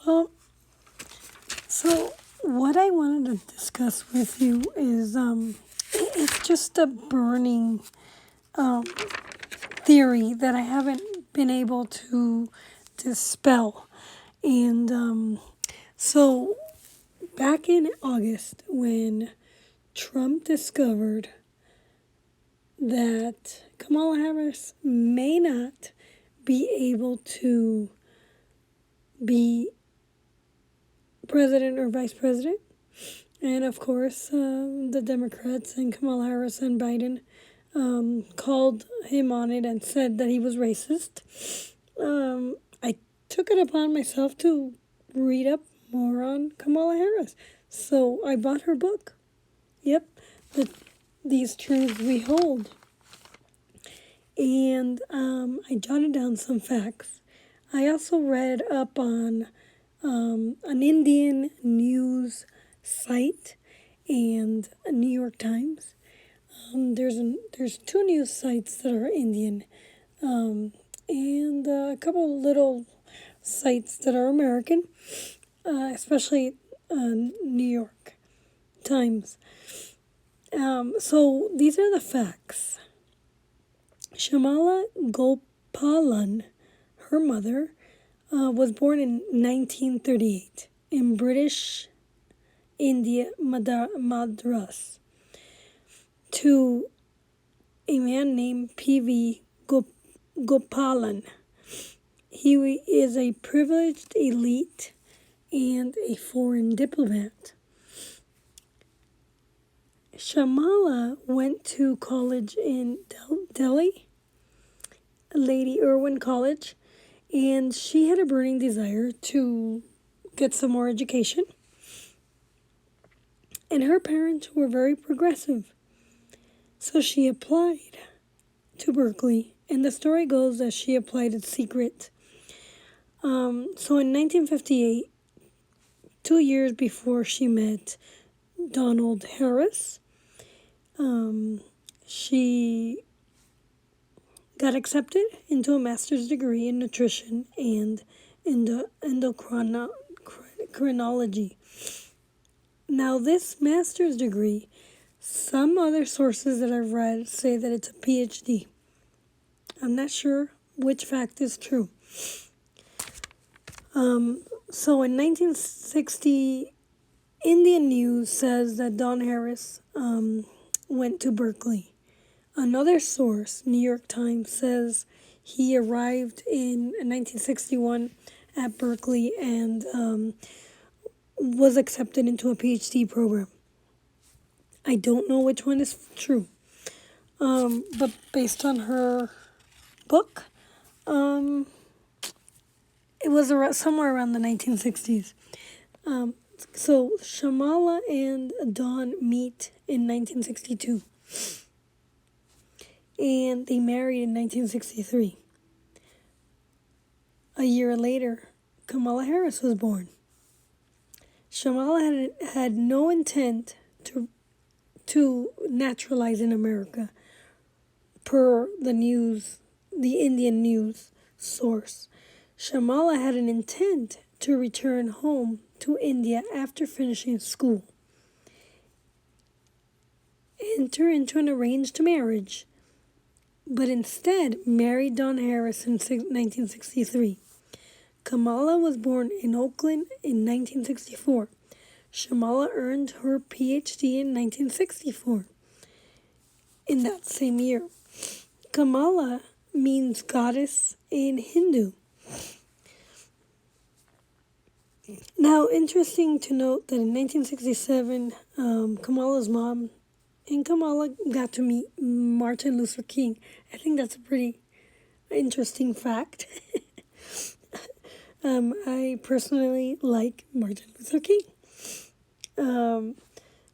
Well, so what I wanted to discuss with you is it's just a burning theory that I haven't been able to dispel. And so back in August, when Trump discovered that Kamala Harris may not be able to be president or vice president, and of course the Democrats and Kamala Harris and Biden called him on it and said that he was racist. I took it upon myself to read up more on Kamala Harris. So I bought her book. Yep, These Truths We Hold. And I jotted down some facts. I also read up on an Indian news site and a New York Times. There's two news sites that are Indian, and a couple little sites that are American, especially New York Times. So these are the facts. Shamala Gopalan, her mother, was born in 1938 in British India, Madras, to a man named P.V. Gopalan. He is a privileged elite and a foreign diplomat. Shamala went to college in Delhi, Lady Irwin College, and she had a burning desire to get some more education. And her parents were very progressive. So she applied to Berkeley, and the story goes that she applied in secret. So in 1958, 2 years before she met Donald Harris, she got accepted into a master's degree in nutrition and endocrinology. Now, this master's degree, some other sources that I've read say that it's a PhD. I'm not sure which fact is true. So in 1960, Indian News says that Don Harris went to Berkeley. Another source, New York Times, says he arrived in 1961 at Berkeley and was accepted into a PhD program. I don't know which one is true, but based on her book, it was somewhere around the 1960s. So Shamala and Don meet in 1962, and they married in 1963. A year later, Kamala Harris was born. Shamala had no intent to naturalize in America, per the Indian news source. Shamala had an intent to return home to India after finishing school, enter into an arranged marriage, but instead married Don Harris in 1963. Kamala was born in Oakland in 1964. Shamala earned her PhD in 1964. In that same year, Kamala means goddess in Hindu. Now, interesting to note that in 1967, Kamala's mom and Kamala got to meet Martin Luther King. I think that's a pretty interesting fact. I personally like Martin Luther King.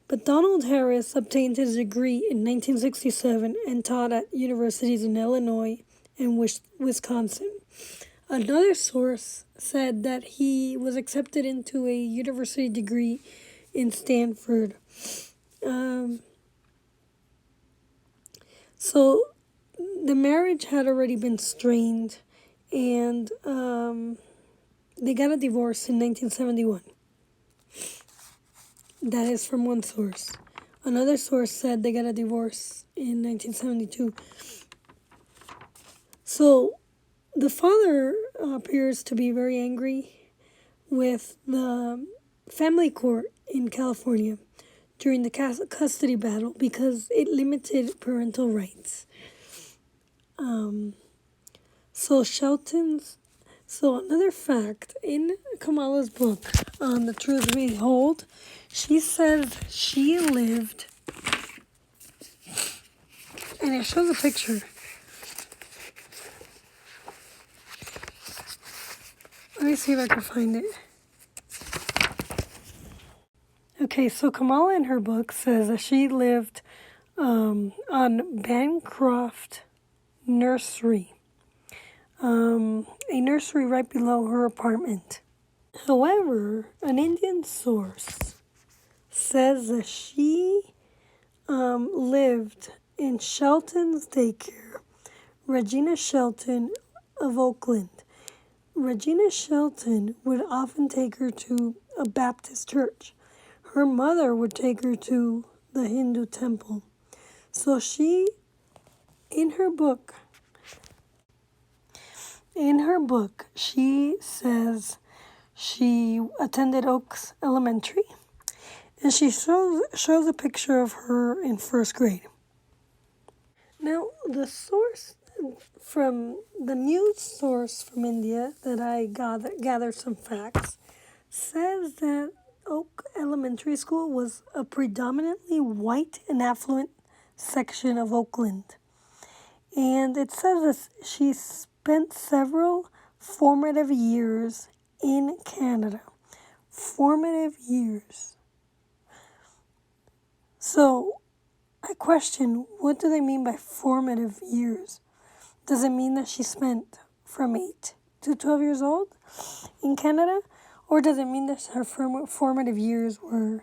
But Donald Harris obtained his degree in 1967 and taught at universities in Illinois and Wisconsin. Another source said that he was accepted into a university degree in Stanford. So the marriage had already been strained, and they got a divorce in 1971. That is from one source. Another source said they got a divorce in 1972. So the father appears to be very angry with the family court in California during the custody battle because it limited parental rights. So another fact, in Kamala's book, on The Truth We Hold, she says she lived, and it shows a picture. Let me see if I can find it. Okay, so Kamala in her book says that she lived on Bancroft Nursery, a nursery right below her apartment. However, an Indian source says that she lived in Shelton's daycare, Regina Shelton of Oakland. Regina Shelton would often take her to a Baptist church. Her mother would take her to the Hindu temple. So in her book, she says she attended Oaks Elementary, and she shows a picture of her in first grade. Now, the news source from India that I gathered some facts says that Oak Elementary School was a predominantly white and affluent section of Oakland. And it says that she spent several formative years in Canada. Formative years. So, I question, what do they mean by formative years? Does it mean that she spent from 8 to 12 years old in Canada? Or does it mean that her formative years were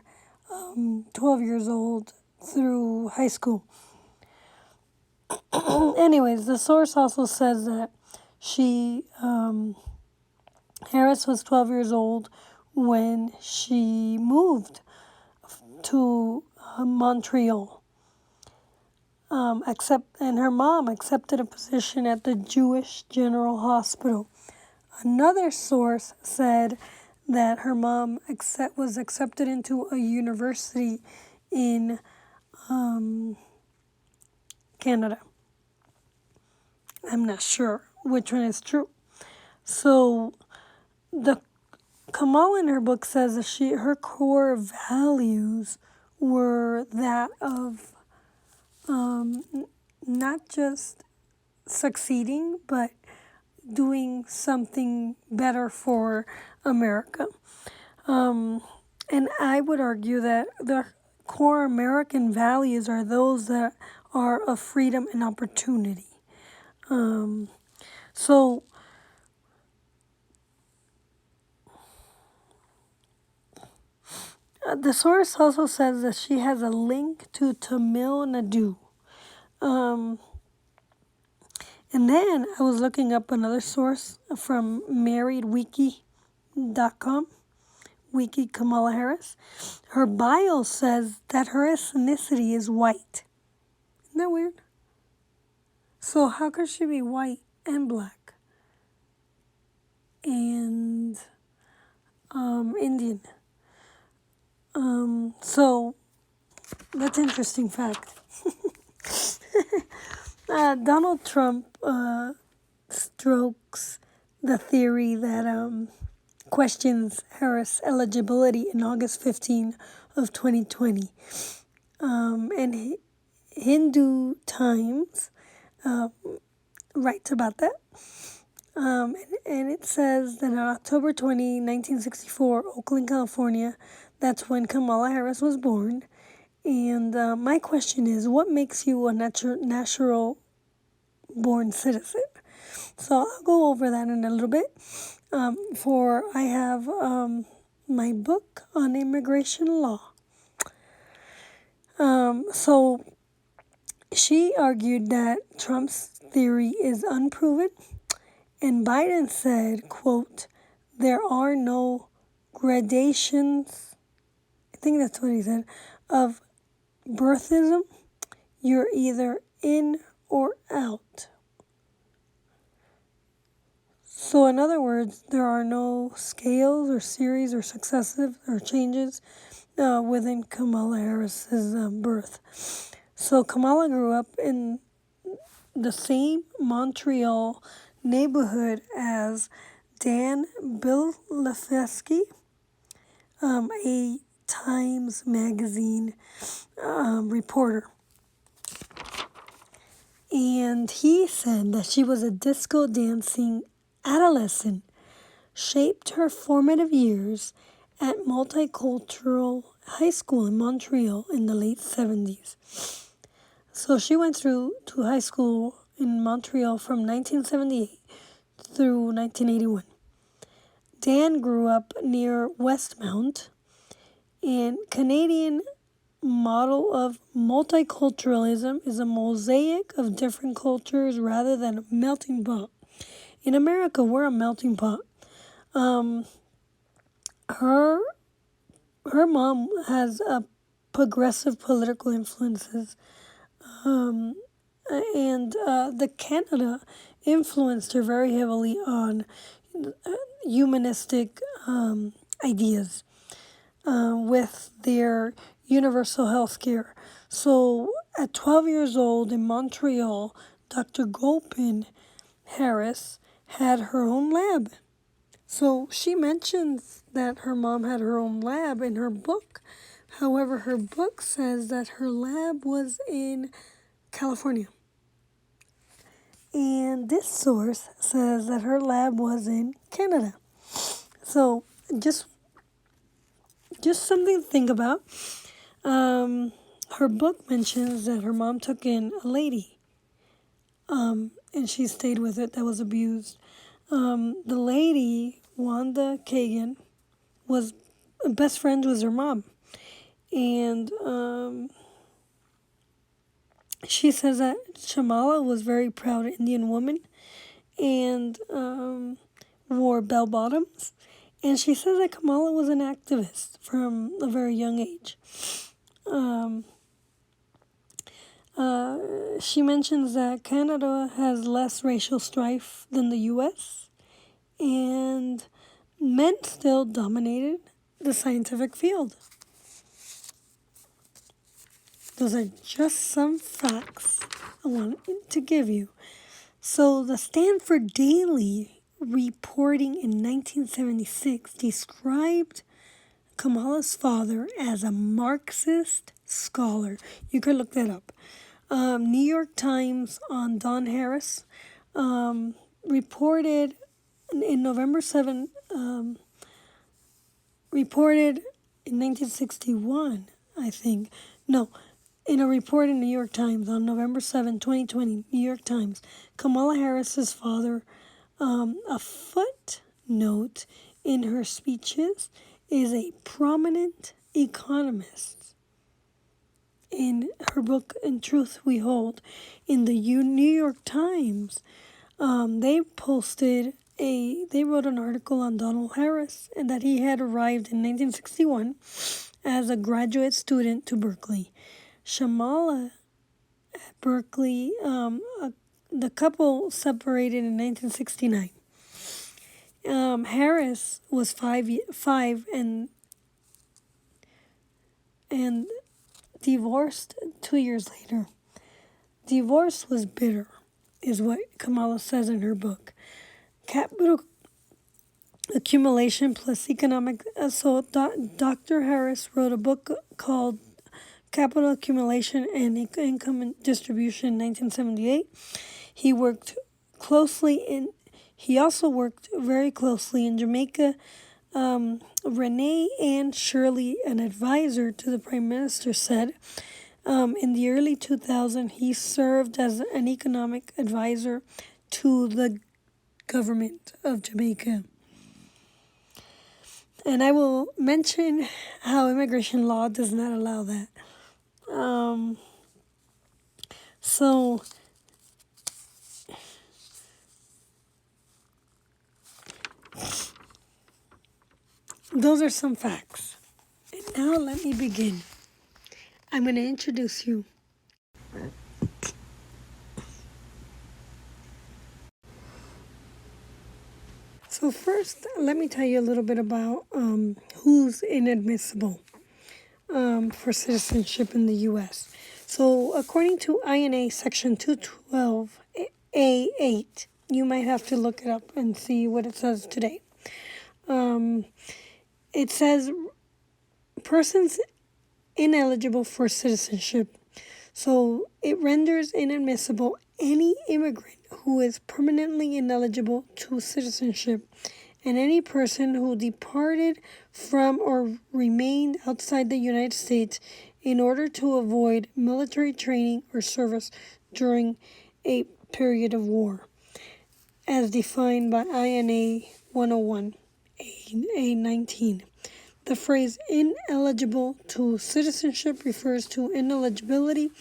12 years old through high school? Anyways, the source also says that Harris was 12 years old when she moved to Montreal. And her mom accepted a position at the Jewish General Hospital. Another source said that her mom was accepted into a university in Canada. I'm not sure which one is true. So Kamala in her book says that her core values were that of not just succeeding, but doing something better for America. And I would argue that the core American values are those that are of freedom and opportunity. So the source also says that she has a link to Tamil Nadu. And then I was looking up another source from marriedwiki.com, Wiki Kamala Harris. Her bio says that her ethnicity is white. Isn't that weird? So how could she be white and black and Indian? So that's an interesting fact. Donald Trump strokes the theory that questions Harris' eligibility in August 15 of 2020. And Hindu Times writes about that. And it says that on October 20, 1964, Oakland, California, that's when Kamala Harris was born. And my question is, what makes you a natural born citizen? So I'll go over that in a little bit. I have my book on immigration law. So she argued that Trump's theory is unproven, and Biden said, quote, there are no gradations, I think that's what he said, of birthism. You're either in or out. So in other words, there are no scales or series or successive or changes within Kamala Harris's birth. So Kamala grew up in the same Montreal neighborhood as Dan Bilefsky, a Times Magazine reporter. And he said that she was a disco dancing adolescent, shaped her formative years at Multicultural High School in Montreal in the late 70s. So she went through to high school in Montreal from 1978 through 1981. Dan grew up near Westmount, and Canadian model of multiculturalism is a mosaic of different cultures rather than a melting pot. In America, we're a melting pot. Her mom has a progressive political influences, and the Canada influenced her very heavily on humanistic ideas with their universal health care. So at 12 years old in Montreal, Dr. Gopin Harris had her own lab. So she mentions that her mom had her own lab in her book. However, her book says that her lab was in California. And this source says that her lab was in Canada. So just something to think about. Her book mentions that her mom took in a lady, and she stayed with it, that was abused. The lady, Wanda Kagan, was best friends with her mom. And she says that Shamala was very proud Indian woman and wore bell bottoms. And she says that Kamala was an activist from a very young age. She mentions that Canada has less racial strife than the U.S. and men still dominated the scientific field. Those are just some facts I wanted to give you. So the Stanford Daily reporting in 1976 described Kamala's father as a Marxist scholar. You could look that up. New York Times on Don Harris reported in November 7, reported in 1961, I think. No, in a report in New York Times on November 7, 2020, New York Times, Kamala Harris's father, a footnote in her speeches, is a prominent economist. In her book, In Truth We Hold, in the New York Times, they wrote an article on Donald Harris and that he had arrived in 1961 as a graduate student to Berkeley. Shamala at Berkeley, the couple separated in 1969. Harris was five and divorced 2 years later. Divorce was bitter, is what Kamala says in her book. Capital accumulation plus economic. So Dr. Harris wrote a book called Capital Accumulation and Income Distribution in 1978. He also worked very closely in Jamaica. Renee Ann Shirley, an advisor to the Prime Minister, said in the early 2000s he served as an economic advisor to the government of Jamaica. And I will mention how immigration law does not allow that. So those are some facts. And now let me begin. I'm going to introduce you. So first, let me tell you a little bit about who's inadmissible for citizenship in the U.S. So according to INA Section 212A8, you might have to look it up and see what it says today. It says persons ineligible for citizenship. So it renders inadmissible any immigrant who is permanently ineligible to citizenship and any person who departed from or remained outside the United States in order to avoid military training or service during a period of war, as defined by INA 101A19. The phrase ineligible to citizenship refers to ineligibility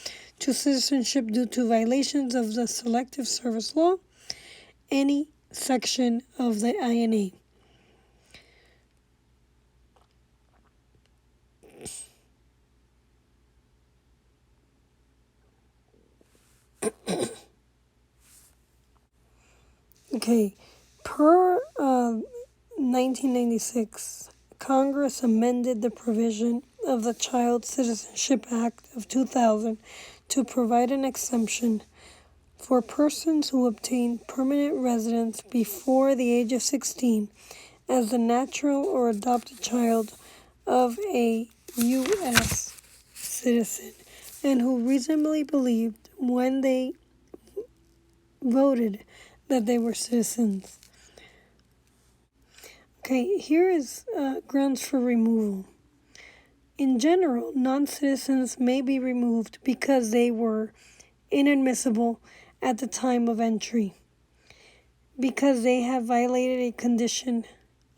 to citizenship due to violations of the Selective Service Law, any section of the INA. Okay, per 1996, Congress amended the provision of the Child Citizenship Act of 2000 to provide an exemption for persons who obtain permanent residence before the age of 16 as the natural or adopted child of a U.S. citizen and who reasonably believed when they voted that they were citizens. Okay, here is grounds for removal. In general, non-citizens may be removed because they were inadmissible at the time of entry, because they have violated a condition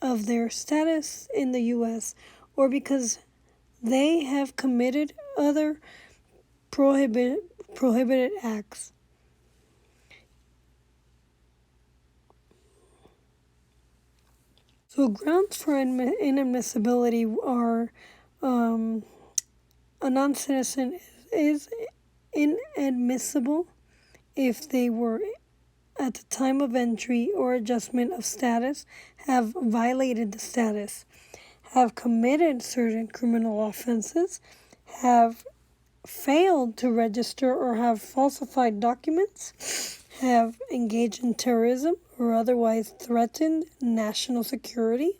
of their status in the U.S., or because they have committed other prohibited acts. So grounds for inadmissibility are a non-citizen is inadmissible if they were at the time of entry or adjustment of status, have violated the status, have committed certain criminal offenses, have failed to register or have falsified documents, have engaged in terrorism or otherwise threatened national security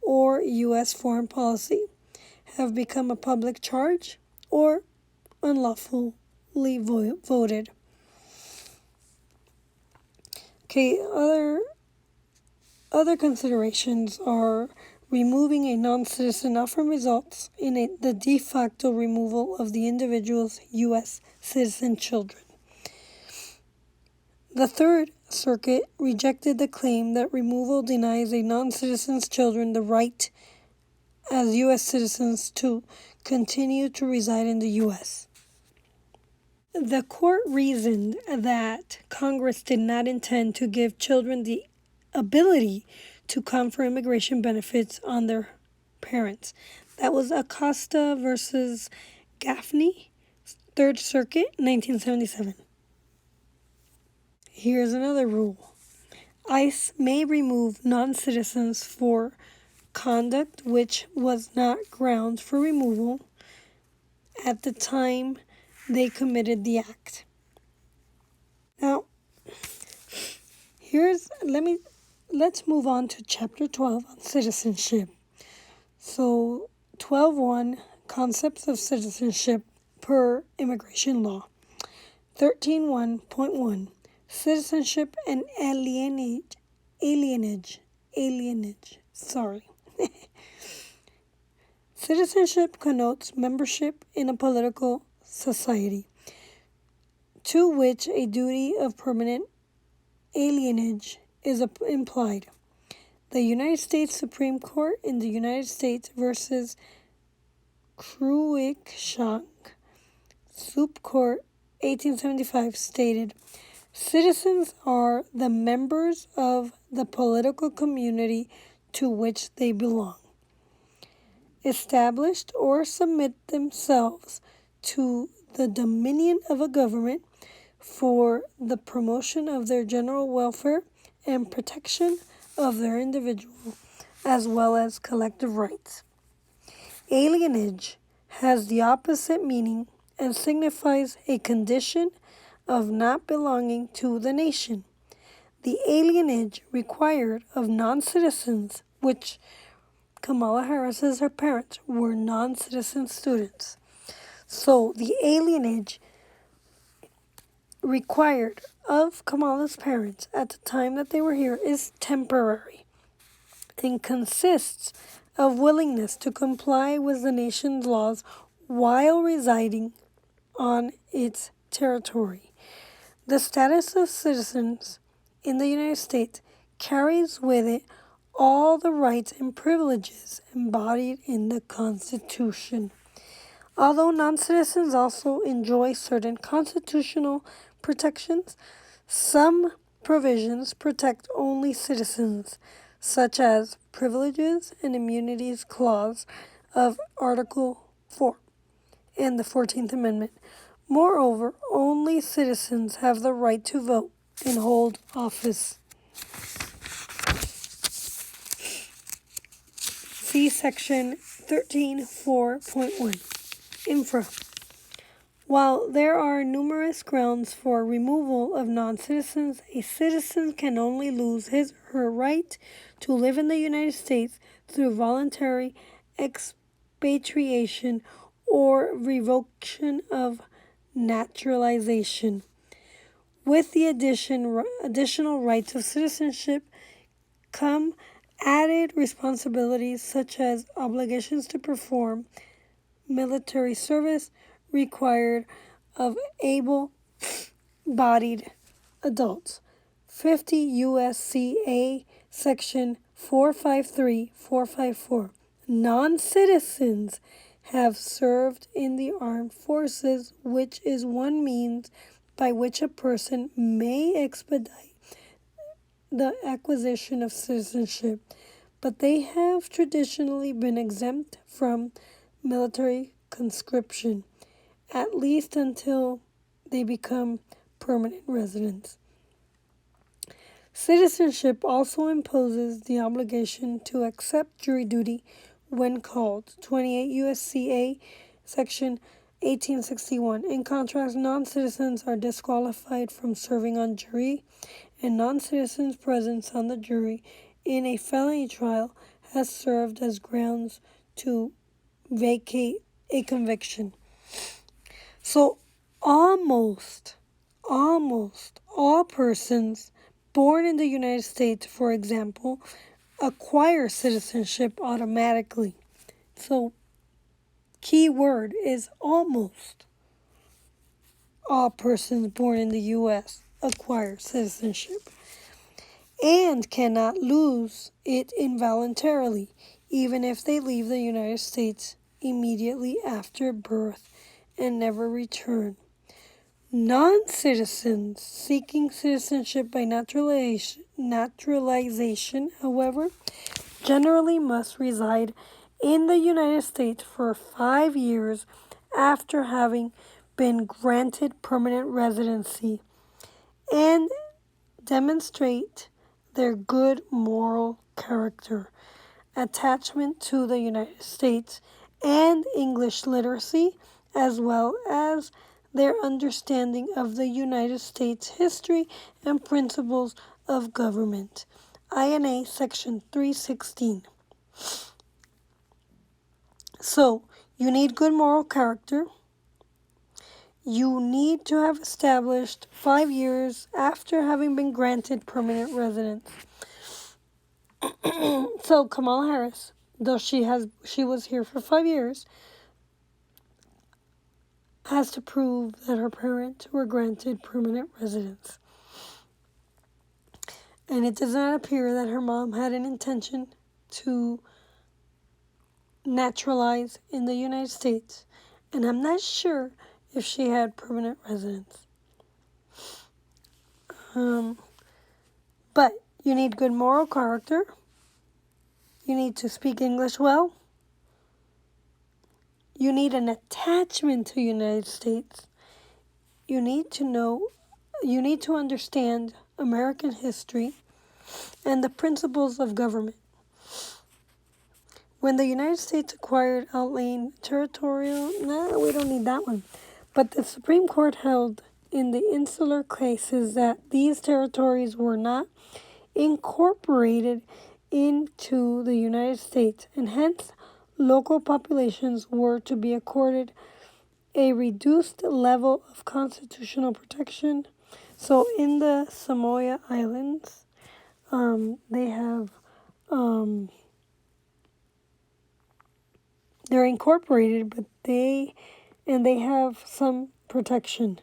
or U.S. foreign policy, have become a public charge, or unlawfully voted. Okay, other considerations are removing a non-citizen often results in the de facto removal of the individual's U.S. citizen children. The Third Circuit rejected the claim that removal denies a non-citizen's children the right as U.S. citizens to continue to reside in the U.S. The court reasoned that Congress did not intend to give children the ability to confer immigration benefits on their parents. That was Acosta versus Gaffney, Third Circuit, 1977. Here's another rule. ICE may remove non-citizens for conduct which was not grounds for removal at the time they committed the act. Now, let's move on to Chapter 12 on citizenship. So, 12.1, Concepts of Citizenship per Immigration Law. 13.1.1, Citizenship and alienage. Citizenship connotes membership in a political society, to which a duty of permanent alienage is implied. The United States Supreme Court in the United States versus Cruikshank, Sup Court, 1875, stated, citizens are the members of the political community to which they belong. established or submit themselves to the dominion of a government for the promotion of their general welfare and protection of their individual as well as collective rights. Alienage has the opposite meaning and signifies a condition of not belonging to the nation. The alienage required of non-citizens, which Kamala Harris and her parents were non-citizen students. So the alienage required of Kamala's parents at the time that they were here is temporary and consists of willingness to comply with the nation's laws while residing on its territory. The status of citizens in the United States carries with it all the rights and privileges embodied in the Constitution. Although non-citizens also enjoy certain constitutional protections, some provisions protect only citizens, such as Privileges and Immunities Clause of Article 4 and the 14th Amendment. Moreover, only citizens have the right to vote and hold office. See Section 13.4.1. Infra. While there are numerous grounds for removal of non-citizens, a citizen can only lose his or her right to live in the United States through voluntary expatriation or revocation of naturalization. With the additional rights of citizenship come added responsibilities such as obligations to perform military service required of able-bodied adults. 50 U.S.C.A. Section 453-454. Non-citizens have served in the armed forces, which is one means by which a person may expedite the acquisition of citizenship, but they have traditionally been exempt from military conscription, at least until they become permanent residents. Citizenship also imposes the obligation to accept jury duty when called. 28 U.S.C.A. Section 1861. In contrast, non-citizens are disqualified from serving on jury, and non-citizens' presence on the jury in a felony trial has served as grounds to vacate a conviction. So almost all persons born in the United States, for example, acquire citizenship automatically. So key word is almost all persons born in the U.S. acquire citizenship and cannot lose it involuntarily, even if they leave the United States immediately after birth and never return. Non-citizens seeking citizenship by naturalization, however, generally must reside in the United States for 5 years after having been granted permanent residency and demonstrate their good moral character, attachment to the United States, and English literacy, as well as their understanding of the United States history and principles of government. INA Section 316. So, you need good moral character. You need to have established 5 years after having been granted permanent residence. So Kamala Harris, though she was here for 5 years, has to prove that her parents were granted permanent residence. And it does not appear that her mom had an intention to naturalize in the United States. And I'm not sure if she had permanent residence. But you need good moral character. You need to speak English well. You need an attachment to the United States. You need to understand American history and the principles of government. When the United States acquired outlying territorial, we don't need that one. But the Supreme Court held in the insular cases that these territories were not incorporated into the United States, and hence local populations were to be accorded a reduced level of constitutional protection. So in the Samoa Islands, they have they're incorporated, but they have some protection.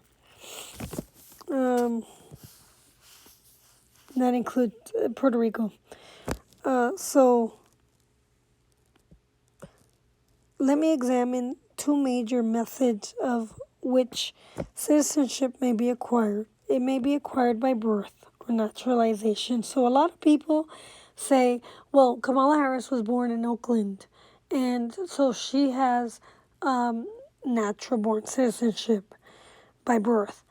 That includes Puerto Rico. So let me examine two major methods of which citizenship may be acquired. It may be acquired by birth or naturalization. So a lot of people say, well, Kamala Harris was born in Oakland, and so she has natural born citizenship by birth.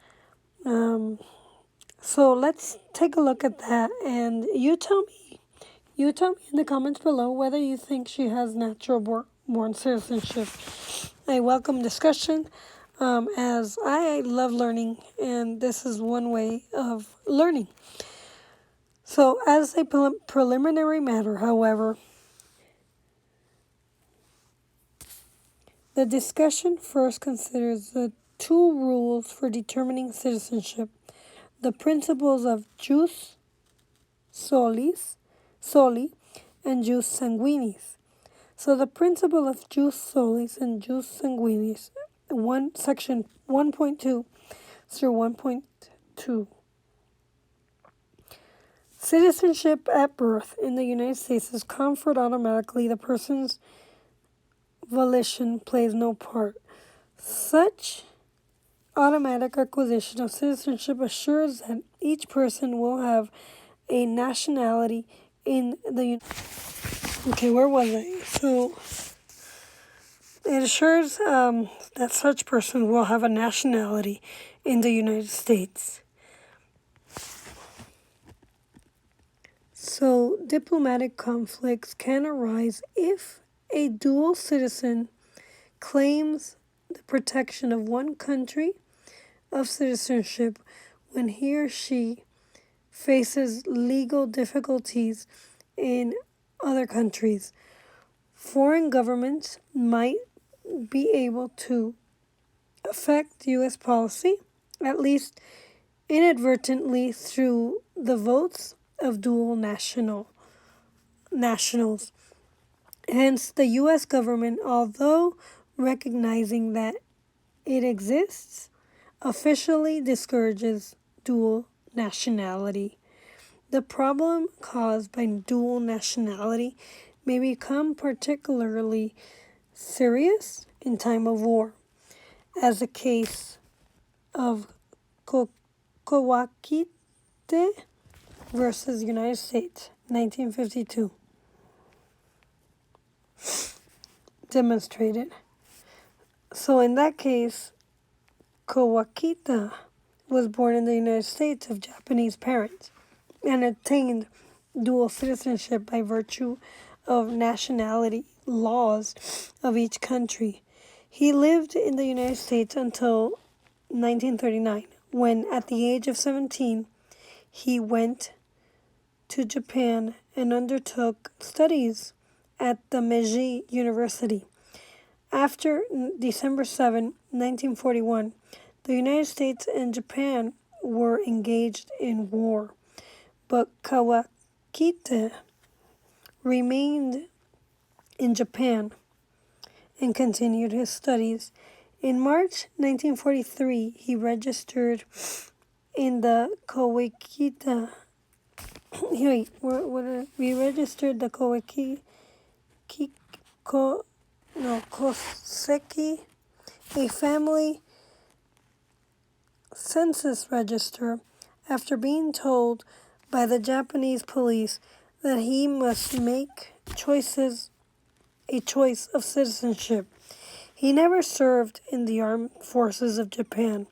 So let's take a look at that, and you tell me in the comments below whether you think she has natural born citizenship. I welcome discussion, as I love learning, and this is one way of learning. So as a preliminary matter, however, the discussion first considers the two rules for determining citizenship: the principles of jus soli and jus sanguinis. So the principle of jus solis and jus sanguinis, section 1.2 through 1.2. Citizenship at birth in the United States is conferred automatically. The person's volition plays no part. Such automatic acquisition of citizenship assures that each person will have a nationality in the Okay, where was I? So it assures that such person will have a nationality in the United States. So diplomatic conflicts can arise if a dual citizen claims the protection of one country of citizenship when he or she faces legal difficulties in other countries. Foreign governments might be able to affect U.S. policy, at least inadvertently, through the votes of dual nationals. Hence, the U.S. government, although recognizing that it exists, officially discourages dual nationality. The problem caused by dual nationality may become particularly serious in time of war, as the case of Kawakite versus United States, 1952, demonstrated. So in that case, Kawakita was born in the United States of Japanese parents and attained dual citizenship by virtue of nationality laws of each country. He lived in the United States until 1939, when at the age of 17, he went to Japan and undertook studies at the Meiji University. After December 7, 1941, the United States and Japan were engaged in war, but Kawakita remained in Japan and continued his studies. In March 1943, he registered in the Kawakita. We registered the Koseki, a family census register, after being told by the Japanese police that he must make a choice of citizenship. He never served in the armed forces of Japan.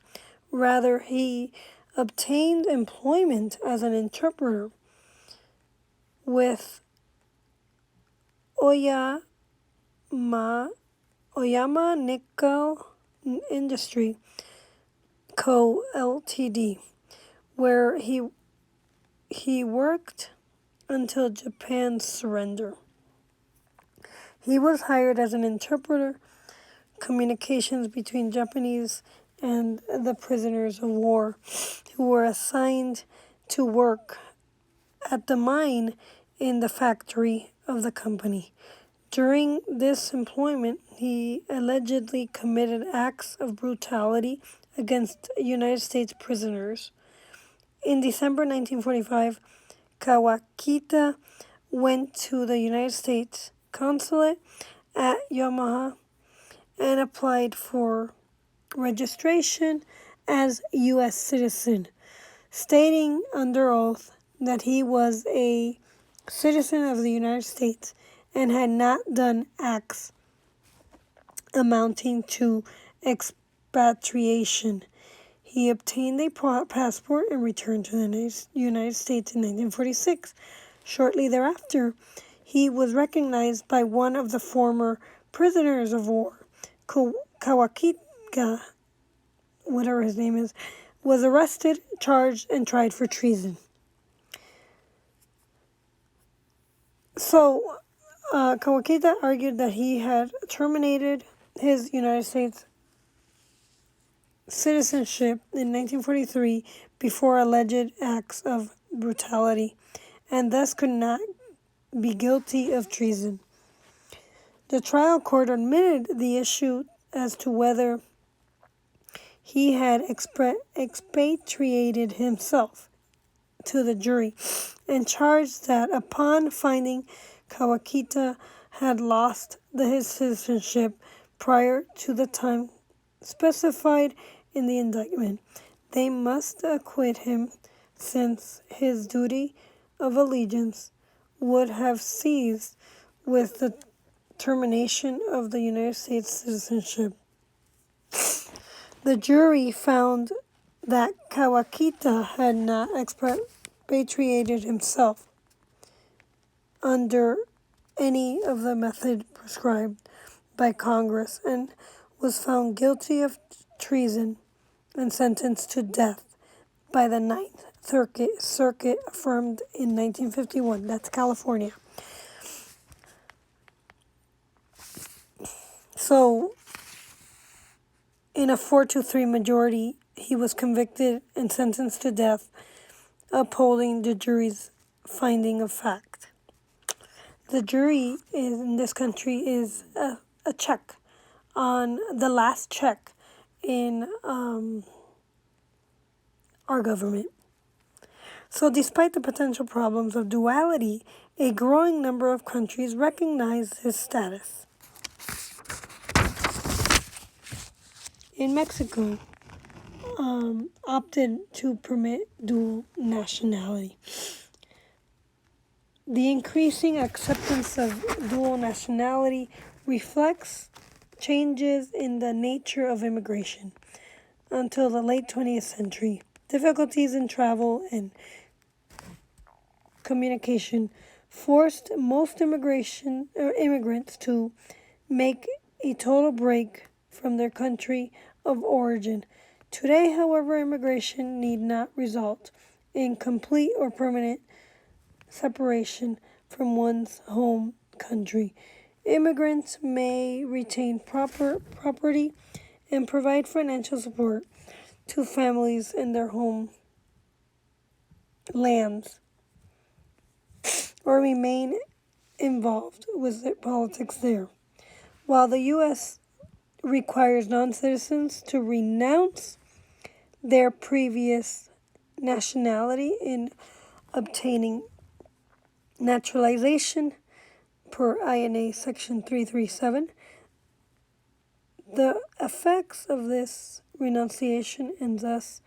Rather, he obtained employment as an interpreter with Oyama Nickel Industry Co. Ltd., where he worked until Japan's surrender. He was hired as an interpreter, communications between Japanese and the prisoners of war who were assigned to work at the mine in the factory of the company. During this employment, he allegedly committed acts of brutality against United States prisoners. In December 1945, Kawakita went to the United States consulate at Yamaha and applied for registration as U.S. citizen, stating under oath that he was a citizen of the United States and had not done acts amounting to expatriation. He obtained a passport and returned to the United States in 1946. Shortly thereafter, he was recognized by one of the former prisoners of war. Kawakita, whatever his name is, was arrested, charged, and tried for treason. So, Kawakita argued that he had terminated his United States citizenship in 1943 before alleged acts of brutality, and thus could not be guilty of treason. The trial court admitted the issue as to whether he had expatriated himself to the jury and charged that upon finding Kawakita had lost his citizenship prior to the time specified in the indictment, they must acquit him, since his duty of allegiance would have ceased with the termination of the United States citizenship. The jury found that Kawakita had not expatriated himself under any of the method prescribed by Congress and was found guilty of treason and sentenced to death by the Ninth Circuit, affirmed in 1951. That's California. So, in a 4-3 majority, he was convicted and sentenced to death, upholding the jury's finding of fact. The jury in this country is a check on the last check in our government. So despite the potential problems of duality, a growing number of countries recognize his status. In Mexico, opted to permit dual nationality. The increasing acceptance of dual nationality reflects changes in the nature of immigration. Until the late 20th century, difficulties in travel and communication forced most immigrants to make a total break from their country of origin. Today, however, immigration need not result in complete or permanent separation from one's home country. Immigrants may retain property and provide financial support to families in their home lands, or remain involved with politics there. While the U.S. requires non-citizens to renounce their previous nationality in obtaining naturalization per INA Section 337, the effects of this renunciation and thus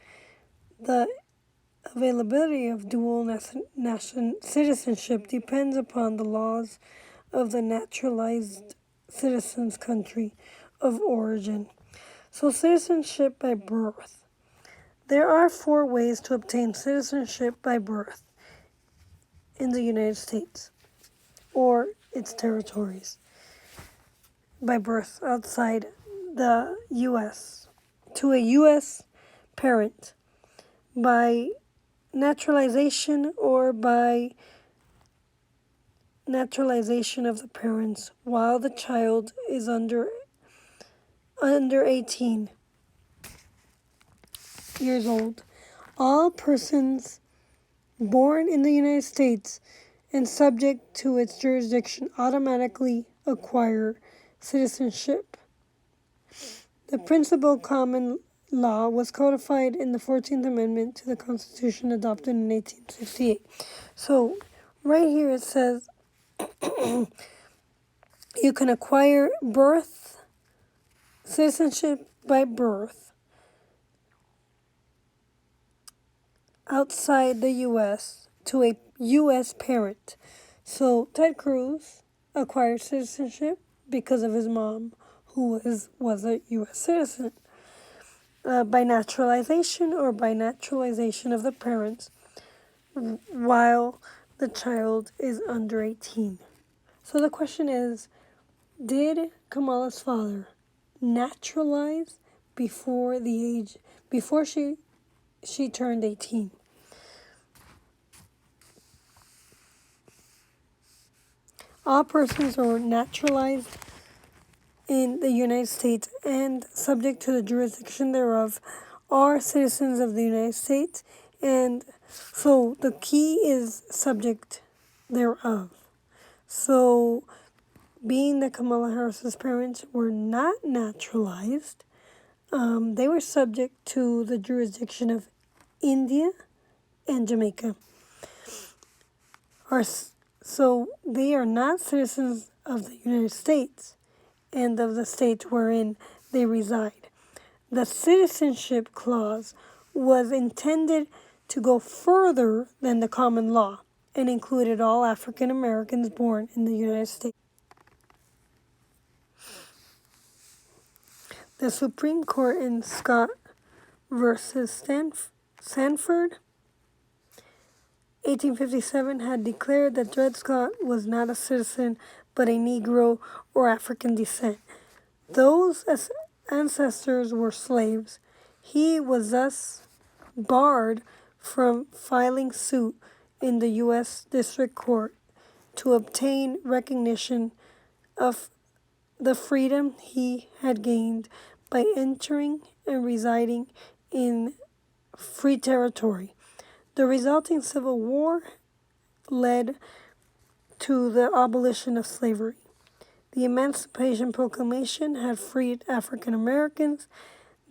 the availability of dual citizenship depends upon the laws of the naturalized citizen's country of origin. So citizenship by birth. There are 4 ways to obtain citizenship by birth in the United States or its territories. By birth outside the U.S. to a U.S. parent, by naturalization or by naturalization of the parents while the child is under 18 years old. All persons born in the United States and subject to its jurisdiction automatically acquire citizenship. The principal common law was codified in the 14th Amendment to the Constitution adopted in 1868. So, right here it says you can acquire citizenship by birth outside the U.S. to a U.S. parent. So, Ted Cruz acquired citizenship because of his mom, who was a U.S. citizen. By naturalization or by naturalization of the parents while the child is under 18. So the question is, did Kamala's father naturalize before she turned 18? All persons are naturalized in the United States and subject to the jurisdiction thereof are citizens of the United States, and so the key is subject thereof. So being that Kamala Harris's parents were not naturalized, they were subject to the jurisdiction of India and Jamaica. So they are not citizens of the United States and of the state wherein they reside. The Citizenship Clause was intended to go further than the common law and included all African Americans born in the United States. The Supreme Court in Scott versus Sanford, 1857, had declared that Dred Scott was not a citizen but a Negro or African descent. Those ancestors were slaves. He was thus barred from filing suit in the U.S. District Court to obtain recognition of the freedom he had gained by entering and residing in free territory. The resulting Civil War led to the abolition of slavery. The Emancipation Proclamation had freed African Americans.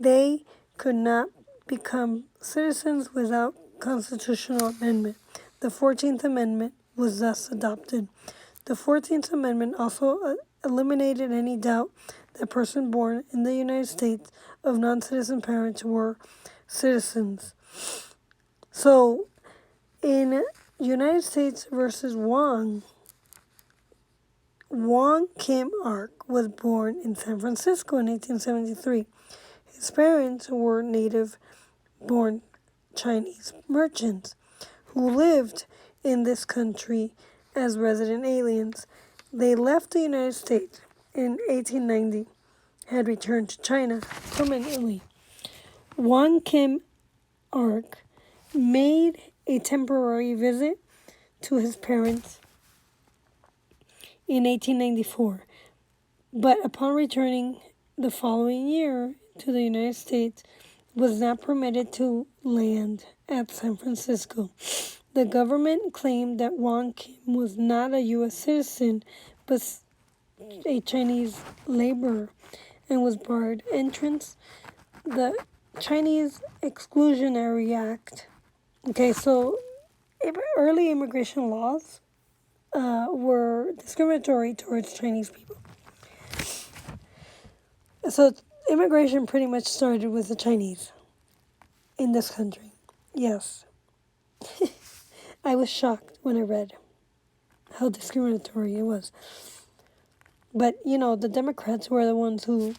They could not become citizens without constitutional amendment. The 14th Amendment was thus adopted. The 14th Amendment also eliminated any doubt that persons born in the United States of non-citizen parents were citizens. So, in United States versus Wong Kim Ark was born in San Francisco in 1873. His parents were native-born Chinese merchants who lived in this country as resident aliens. They left the United States in 1890, had returned to China permanently. Wong Kim Ark made a temporary visit to his parents in 1894, but upon returning the following year to the United States, was not permitted to land at San Francisco. The government claimed that Wong Kim was not a U.S. citizen, but a Chinese laborer, and was barred entrance. The Chinese Exclusionary Act. Okay, so early immigration laws were discriminatory towards Chinese people. So immigration pretty much started with the Chinese in this country. Yes. I was shocked when I read how discriminatory it was. But, the Democrats were the ones who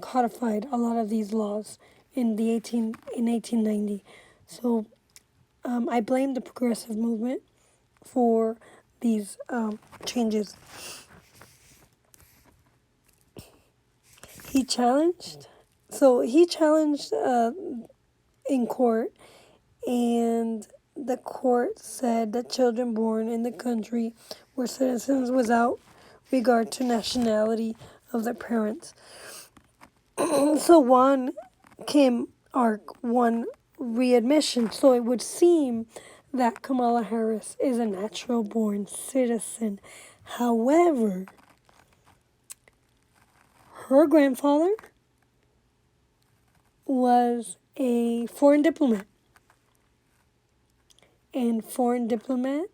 codified a lot of these laws in 1890. So I blame the progressive movement for these changes. He challenged in court, and the court said that children born in the country were citizens without regard to nationality of their parents. So one Kim Ark won readmission. So it would seem that Kamala Harris is a natural born citizen. However, her grandfather was a foreign diplomat. And foreign diplomat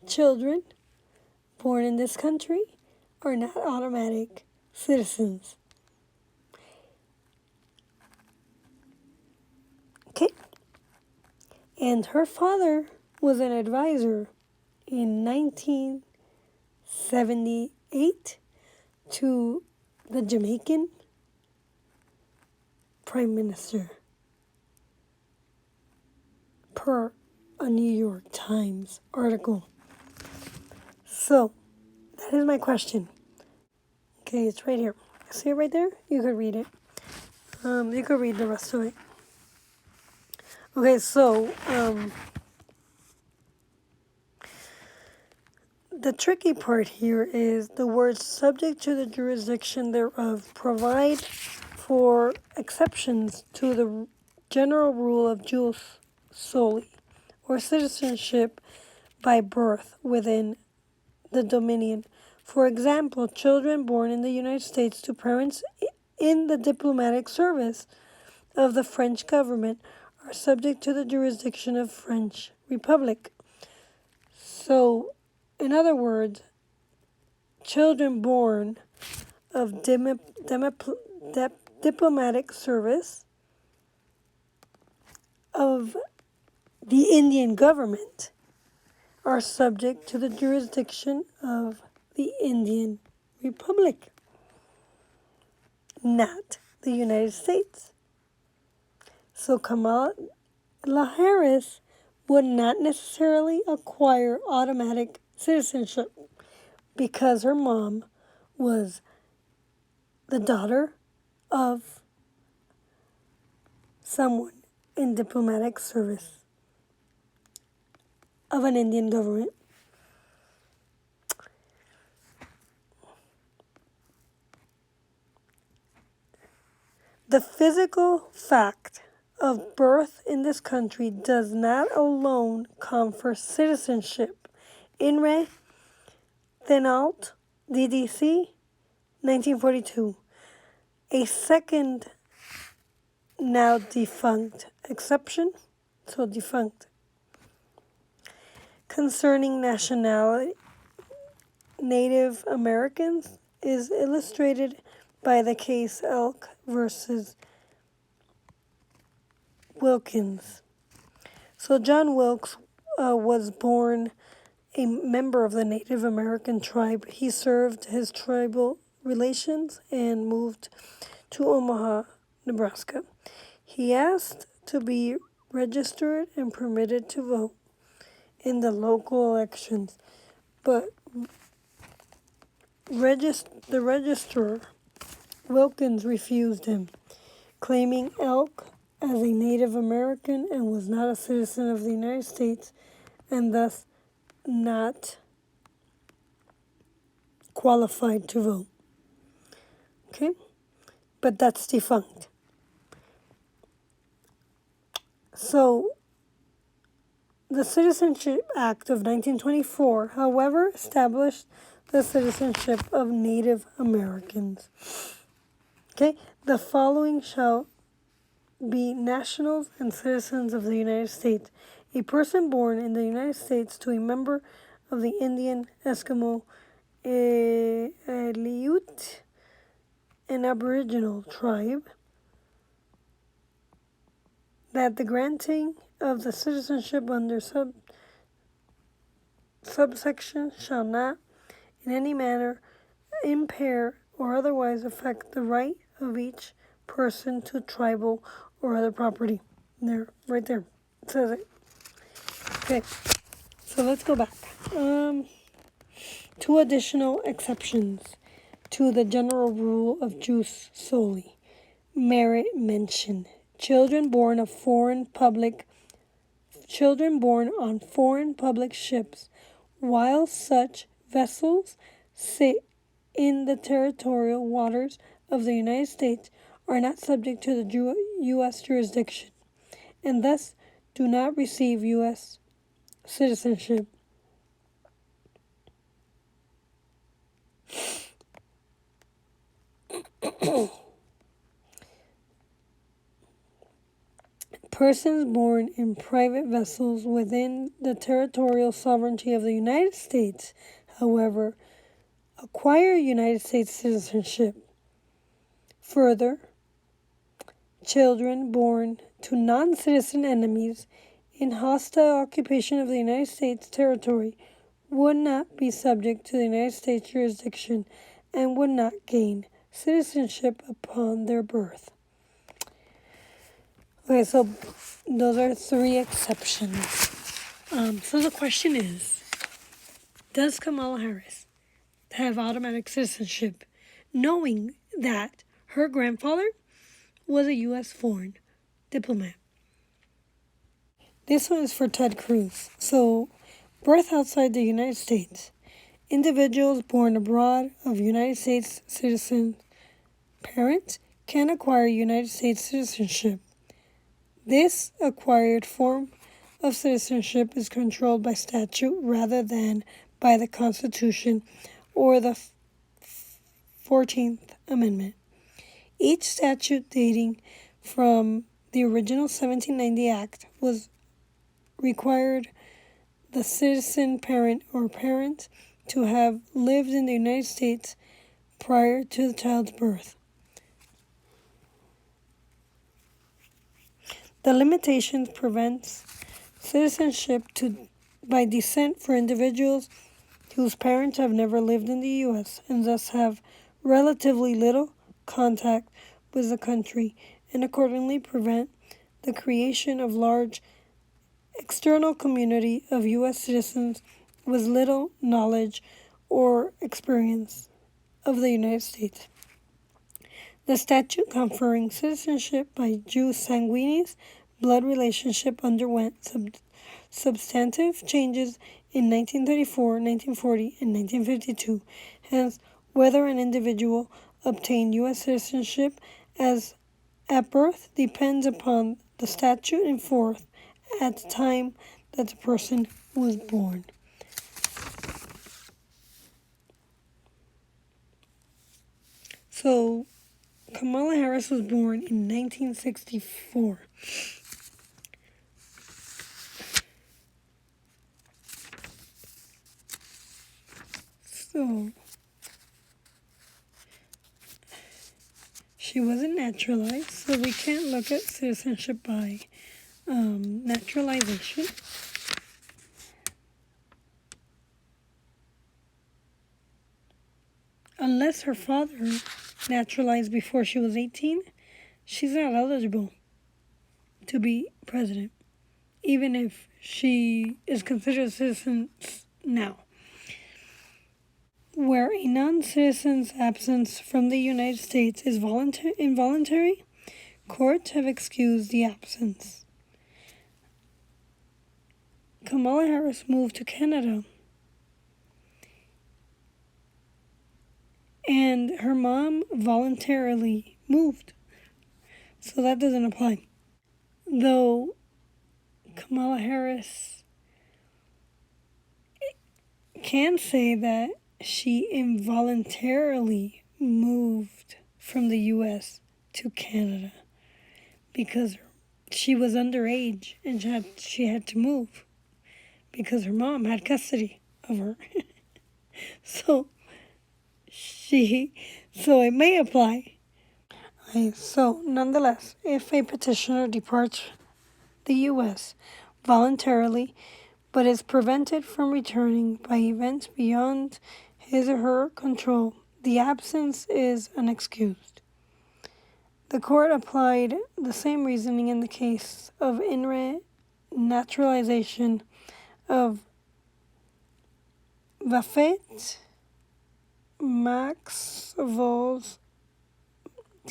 children born in this country are not automatic citizens. Okay? And her father was an advisor in 1978 to the Jamaican Prime Minister, per a New York Times article. So, that is my question. Okay, it's right here. See it right there? You could read it. You could read the rest of it. Okay, so, the tricky part here is the words subject to the jurisdiction thereof provide for exceptions to the general rule of jus soli, or citizenship by birth within the dominion. For example, children born in the United States to parents in the diplomatic service of the French government are subject to the jurisdiction of French Republic. So, in other words, children born of diplomatic service of the Indian government are subject to the jurisdiction of the Indian Republic, not the United States. So Kamala Harris would not necessarily acquire automatic citizenship because her mom was the daughter of someone in diplomatic service of an Indian government. The physical fact of birth in this country does not alone confer citizenship. In re Thenalt, DDC, 1942. A second, now defunct exception, so defunct, concerning nationality, Native Americans, is illustrated by the case Elk versus Wilkins. So John Wilkes was born a member of the Native American tribe. He served his tribal relations and moved to Omaha, Nebraska. He asked to be registered and permitted to vote in the local elections, but the registrar, Wilkins, refused him, claiming Elk as a Native American and was not a citizen of the United States and thus not qualified to vote. Okay? But that's defunct. So, the Citizenship Act of 1924, however, established the citizenship of Native Americans. Okay? The following shall be nationals and citizens of the United States. A person born in the United States to a member of the Indian, Eskimo, Aleut, and Aboriginal tribe, that the granting of the citizenship under subsection shall not in any manner impair or otherwise affect the right of each person to tribal or other property. There, right there, it says it. Okay, so let's go back. Two additional exceptions to the general rule of jus soli. Merit mention. Children born on foreign public ships, while such vessels sit in the territorial waters of the United States, are not subject to the U.S. jurisdiction, and thus do not receive U.S. citizenship. Persons born in private vessels within the territorial sovereignty of the United States, however, acquire United States citizenship. Further, children born to non-citizen enemies in hostile occupation of the United States territory would not be subject to the United States jurisdiction and would not gain citizenship upon their birth. Okay, so those are three exceptions. So the question is, does Kamala Harris have automatic citizenship, knowing that her grandfather was a U.S. foreign diplomat? This one is for Ted Cruz. So, birth outside the United States. Individuals born abroad of United States citizen parents can acquire United States citizenship. This acquired form of citizenship is controlled by statute rather than by the Constitution or the 14th Amendment. Each statute dating from the original 1790 Act was required the citizen parent or parents to have lived in the United States prior to the child's birth. The limitations prevents citizenship by descent for individuals whose parents have never lived in the U.S. and thus have relatively little contact with the country, and accordingly prevent the creation of large external community of U.S. citizens with little knowledge or experience of the United States. The statute conferring citizenship by jus sanguinis blood relationship underwent substantive changes in 1934, 1940, and 1952. Hence, whether an individual obtained U.S. citizenship as at birth depends upon the statute in force at the time that the person was born. So, Kamala Harris was born in 1964. So, she wasn't naturalized, so we can't look at citizenship by naturalization. Unless her father naturalized before she was 18, she's not eligible to be president, even if she is considered a citizen now. Where a non-citizen's absence from the United States is involuntary, courts have excused the absence. Kamala Harris moved to Canada, and her mom voluntarily moved, so that doesn't apply. Though Kamala Harris can say that she involuntarily moved from the U.S. to Canada because she was underage and she had to move because her mom had custody of her. So it may apply. Okay, so nonetheless, if a petitioner departs the U.S. voluntarily but is prevented from returning by events beyond his or her control, the absence is unexcused. The court applied the same reasoning in the case of naturalization of Vafet Maxwell's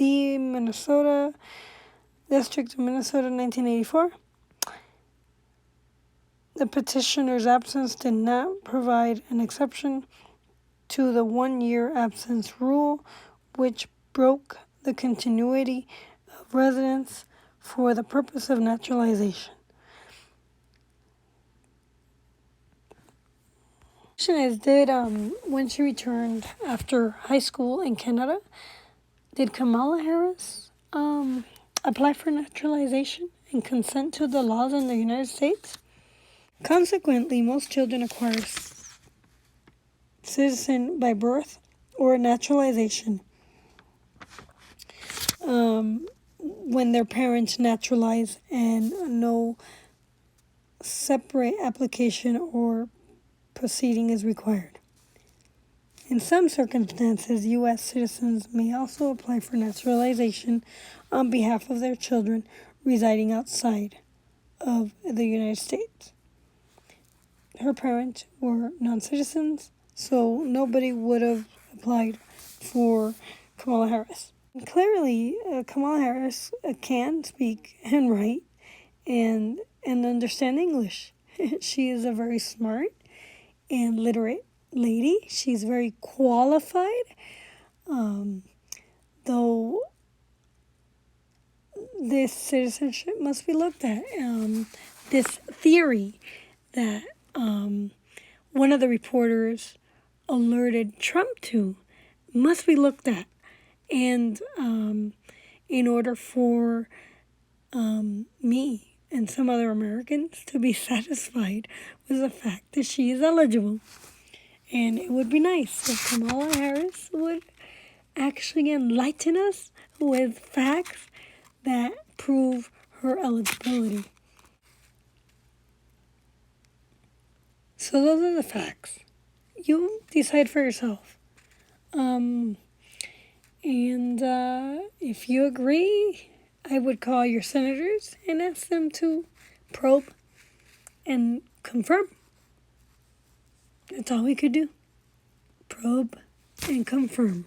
Minnesota District of Minnesota, 1984. The petitioner's absence did not provide an exception to the 1-year absence rule, which broke the continuity of residence for the purpose of naturalization. The question is, when she returned after high school in Canada, did Kamala Harris apply for naturalization and consent to the laws in the United States? Consequently, most children acquire citizenship by birth or naturalization when their parents naturalize and no separate application or proceeding is required. In some circumstances, U.S. citizens may also apply for naturalization on behalf of their children residing outside of the United States. Her parents were non-citizens, so nobody would have applied for Kamala Harris. And clearly, Kamala Harris can speak and write and understand English. She is a very smart and literate lady. She's very qualified, though this citizenship must be looked at. This theory that one of the reporters alerted Trump to must be looked at. And in order for me and some other Americans to be satisfied with the fact that she is eligible. And it would be nice if Kamala Harris would actually enlighten us with facts that prove her eligibility. So those are the facts. You decide for yourself. And if you agree, I would call your senators and ask them to probe and confirm. That's all we could do. Probe and confirm.